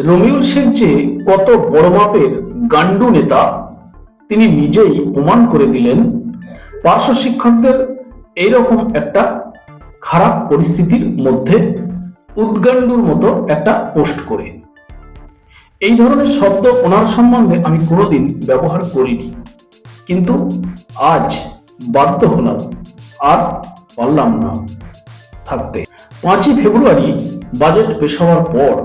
রমিউল শেখ যে কত বড় মাপের গান্ডু নেতা তিনি নিজেই প্রমাণ করে দিলেন পার্শ্ব শিক্ষকদের এইরকম একটা খারাপ পরিস্থিতির মধ্যে উদ্গান্ডুর মতো একটা পোস্ট করে। এই ধরনের শব্দ ওনার সম্বন্ধে আমি কোনোদিন ব্যবহার করিনি, কিন্তু আজ বাধ্য হলাম, আর পারলাম না থাকতে। 5ই ফেব্রুয়ারি বাজেট পেশ হওয়ার পর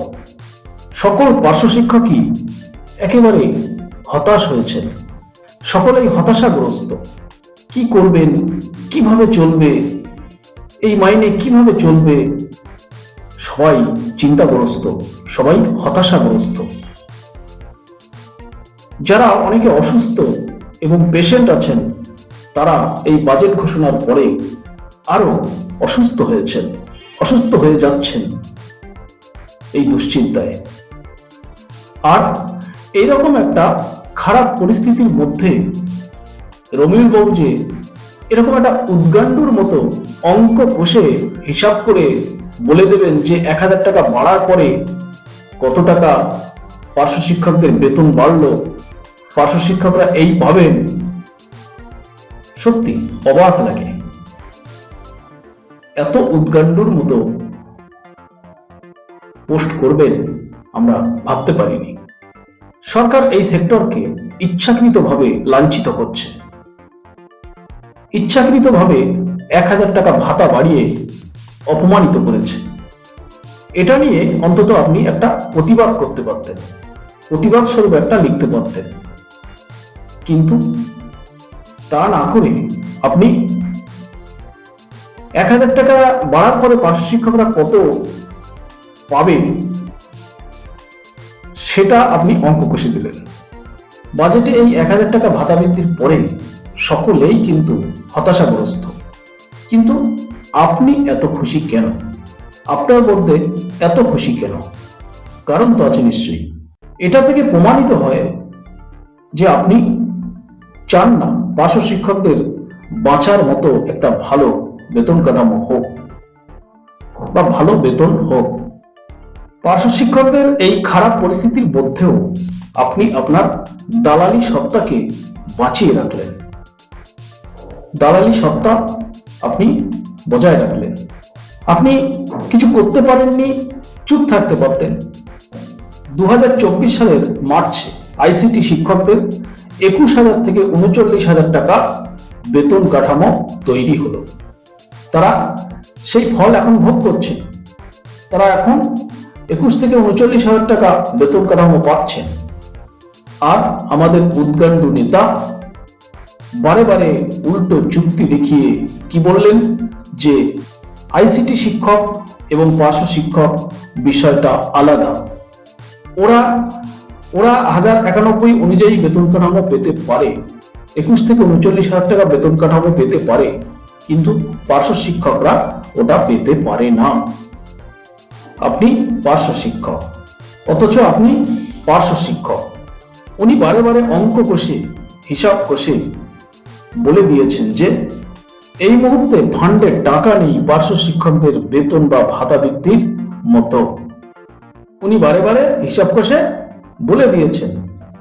সকল পার্শ্ব শিক্ষকই একেবারে হতাশ হয়েছেন, সকলেই হতাশাগ্রস্ত। কি করবেন, কিভাবে চলবে, এই মাইনে কিভাবে চলবে, সবাই চিন্তাগ্রস্ত, সবাই হতাশাগ্রস্ত। যারা অনেকে অসুস্থ এবং পেশেন্ট আছেন তারা এই বাজেট ঘোষণার পরে আরো অসুস্থ হয়েছেন, অসুস্থ হয়ে যাচ্ছেন এই দুশ্চিন্তায়। আর এইরকম একটা খারাপ পরিস্থিতির মধ্যে রমিউল বাবু যে এরকম একটা উদ্গান্ডুর মতো অঙ্ক কষে হিসাব করে বলে দেবেন যে 1000 টাকা বাড়ার পরে কত টাকা পার্শ্ব শিক্ষকদের বেতন বাড়লো, পার্শ্ব শিক্ষকরা এই পাবেন, সত্যি অবাক লাগে। এত উদ্গান্ডুর মতো পোস্ট করবেন আমরা ভাবতে পারিনি। সরকার এই সেক্টরকে ইচ্ছাকৃতভাবে লাঞ্ছিত করছে, ইচ্ছাকৃতভাবে 1000 টাকা ভাতা বাড়িয়ে অপমানিত করেছে। এটা নিয়ে অন্তত আপনি একটা প্রতিবাদ করতে পারতেন, প্রতিবাদ স্বরূপ একটা লিখতে পারতেন, কিন্তু তা না করে আপনি 1000 টাকা বাড়ার পরে পার্শ্ব শিক্ষকরা কত পাবে সেটা আপনি অঙ্ক কষে দিলেন। বাজেটে এই 1000 টাকা ভাতা বৃদ্ধির পরে সকলেই কিন্তু হতাশাগ্রস্ত, কিন্তু আপনি এত খুশি কেন? আপনার মধ্যে এত খুশি কেন? কারণ তো আছে নিশ্চয়ই। এটা থেকে প্রমাণিত হয় যে আপনি চান না পার্শ্ব শিক্ষকদের বাঁচার মতো একটা ভালো বেতন কাঠামো হোক বা ভালো বেতন হোক। পার্শ্ব শিক্ষকদের এই খারাপ পরিস্থিতির মধ্যেও আপনি আপনার দালালি সত্তাকে বাঁচিয়ে রাখলেন, দালালি সত্তা আপনি বজায় রাখলেন। আপনি কিছু করতে পারেননি, চুপ থাকতে পারতেন। 2024 সালের মার্চে আইসিটি শিক্ষকদের 21,000 থেকে 39,000 টাকা বেতন কাঠামো তৈরি হলো। তারা সেই ফল এখন ভোগ করছে। তারা এখন 21 থেকে 39,000 টাকা বেতন কাঠামো পাচ্ছেন। আর আমাদের উদ্গান্ডু নেতা বারে বারে উল্টো যুক্তি দেখিয়ে কি বললেন যে আইসিটি শিক্ষক এবং পার্শ্ব শিক্ষক বিষয়টা আলাদা, ওরা 1091 অনুযায়ী বেতন কাঠামো পেতে পারে, 21 থেকে 39,000 টাকা বেতন কাঠামো পেতে পারে, কিন্তু পার্শ্ব শিক্ষকরা ওটা পেতে পারে না। আপনি পার্শ্ব শিক্ষক, অথচ আপনি পার্শ্ব শিক্ষক। উনি বারে বারে অঙ্ক কষে হিসাব কষে বলে দিয়েছেন যে এই মুহূর্তে ফান্ডে টাকা নেই পার্শ্ব শিক্ষকদের বেতন বা ভাতা বৃদ্ধির মতো। উনি বারে বারে হিসাব কষে বলে দিয়েছেন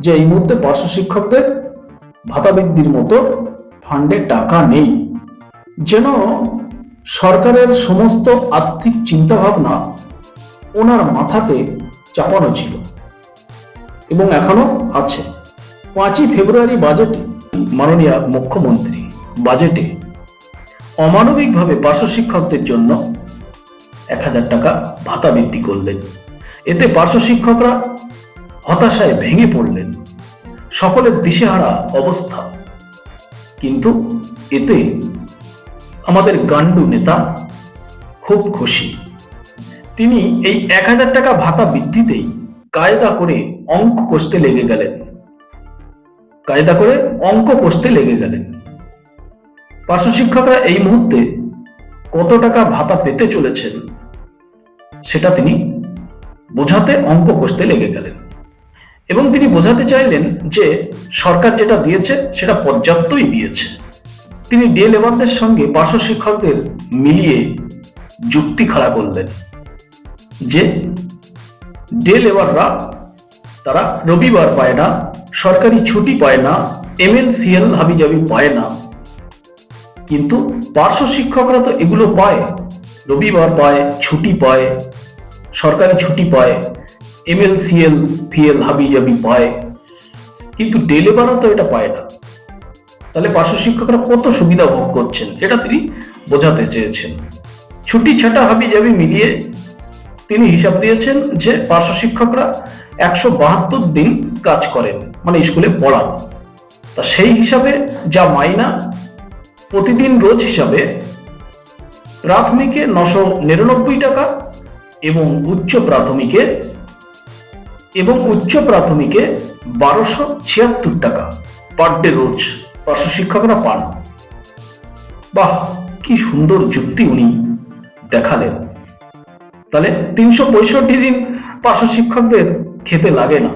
যে এই মুহূর্তে পার্শ্ব শিক্ষকদের ভাতা বৃদ্ধির মতো ফান্ডে টাকা নেই। যেন সরকারের সমস্ত আর্থিক চিন্তাভাবনা ওনার মাথাতে চাপানো ছিল এবং এখনো আছে। 5ই ফেব্রুয়ারি বাজেটে মাননীয় মুখ্যমন্ত্রী বাজেটে অমানবিকভাবে পার্শ্ব শিক্ষকদের জন্য 1000 টাকা ভাতা বৃদ্ধি করলেন। এতে পার্শ্ব শিক্ষকরা হতাশায় ভেঙে পড়লেন, সকলের দিশেহারা অবস্থা। কিন্তু এতে আমাদের গান্ডু নেতা খুব খুশি। তিনি এই 1000 টাকা ভাতা বৃদ্ধিতেই কায়দা করে অঙ্ক কষতে লেগে গেলেন, কায়দা করে অঙ্ক কষতে লেগে গেলেন। পার্শ্ব শিক্ষকরা এই মুহূর্তে কত টাকা ভাতা পেতে চলেছেন সেটা তিনি বোঝাতে অঙ্ক কষতে লেগে গেলেন এবং তিনি বোঝাতে চাইলেন যে সরকার যেটা দিয়েছে সেটা পর্যাপ্তই দিয়েছে। তিনি ডে লেবারদের সঙ্গে পার্শ্ব শিক্ষকদের মিলিয়ে যুক্তি খাড়া করলেন যে ডে লেবাররা তারা রবিবার পায় না, সরকারি ছুটি পায় না, এমএলসিএল হাবিজাবি পায় না। কিন্তু পার্শ্ব শিক্ষকরা তো এগুলো পায়, রবিবার পায়, ছুটি পায়, সরকারি ছুটি পায়, এমএলসিএল ফিএল হাবিজাবি পায়, কিন্তু ডে লেবাররা তো এটা পায় না। তাহলে পার্শ্ব শিক্ষকরা কত সুবিধা ভোগ করছেন এটা তিনি বোঝাতে চেয়েছেন। ছুটি ছাটা হাবিজাবি মিলিয়ে তিনি হিসাব দিয়েছেন যে পার্শ্ব শিক্ষকরা 172 দিন কাজ করেন, মানে স্কুলে পড়ান। তা সেই হিসাবে যা মাইনা প্রতিদিন রোজ হিসাবে প্রাথমিকে 999 টাকা এবং উচ্চ প্রাথমিকে 1276 টাকা পার ডে রোজ পার্শ্ব শিক্ষকরা পান। বাহ, কি সুন্দর যুক্তি উনি দেখালেন। তাহলে 365 দিন পার্শ্ব শিক্ষকদের খেতে লাগে না,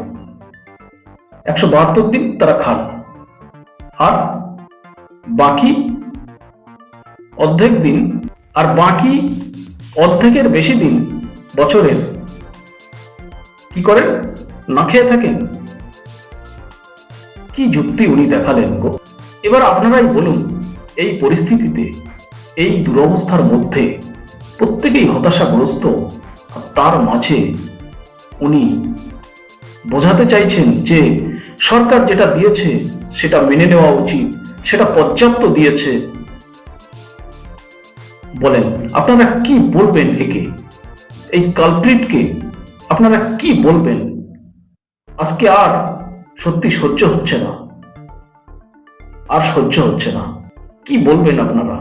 172 দিন তারা খান, আর বাকি অর্ধেক দিন, আর বাকি অর্ধেকের বেশি দিন বছরের কি করেন, না খেয়ে থাকেন। কি যুক্তি উনি দেখালেন গো। এবার আপনারাই বলুন, এই পরিস্থিতিতে, এই দুরবস্থার মধ্যে প্রত্যেকেই হতাশাগ্রস্ত, তার মাঝে উনি বোঝাতে চাইছেন যে সরকার যেটা দিয়েছে সেটা মেনে নেওয়া উচিত, সেটা পর্যাপ্ত দিয়েছে। বলেন আপনারা কি বলবেন একে, এই কালপ্রিটকে আপনারা কি বলবেন? আজকে আর সত্যি সহ্য হচ্ছে না, আর সহ্য হচ্ছে না। কি বলবেন আপনারা?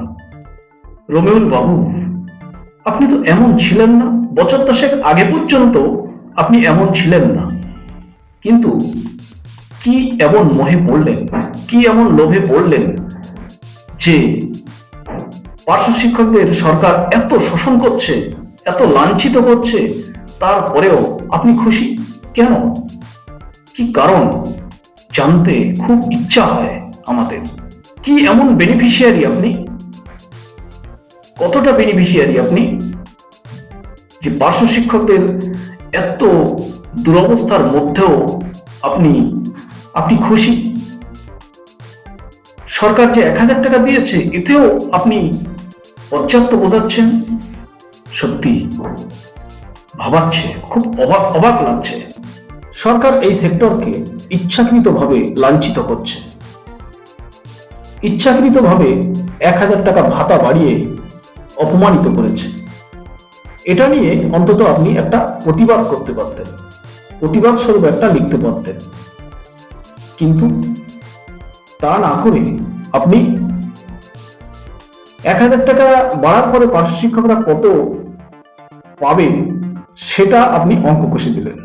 রবিউল বাবু, আপনি তো এমন ছিলেন না, বছর 10 আগে পর্যন্ত আপনি এমন ছিলেন না, কিন্তু কি এমন মোহে পড়লেন, কি এমন লোভে পড়লেন যে পার্শ্ব শিক্ষকদের সরকার এত শোষণ করছে, এত লাঞ্ছিত করছে, তারপরেও আপনি খুশি কেন? কি কারণ জানতে খুব ইচ্ছা হয় আমাদের। কি এমন বেনিফিশিয়ারি আপনি, কতটা বেনিফিশিয়ারি আপনি যে পার্শ্ব শিক্ষকদের এত দুরবস্থার মধ্যেও আপনি খুশি? সরকার যে 1000 টাকা দিয়েছে এতেও আপনি পর্যাপ্ত বোঝাচ্ছেন। সত্যি ভাবাচ্ছে, খুব অবাক লাগছে। সরকার এই সেক্টরকে ইচ্ছাকৃতভাবে লাঞ্ছিত করছে, ইচ্ছাকৃতভাবে 1000 টাকা ভাতা বাড়িয়ে অপমানিত করেছে। এটা নিয়ে অন্তত আপনি একটা প্রতিবাদ করতে পারতেন, প্রতিবাদ স্বরূপ একটা লিখতে পারতেন, কিন্তু তা না করে আপনি 1000 টাকা বাড়ার পরে পার্শ্ব শিক্ষকরা কত পাবেন সেটা আপনি অঙ্ক কষে দিলেন।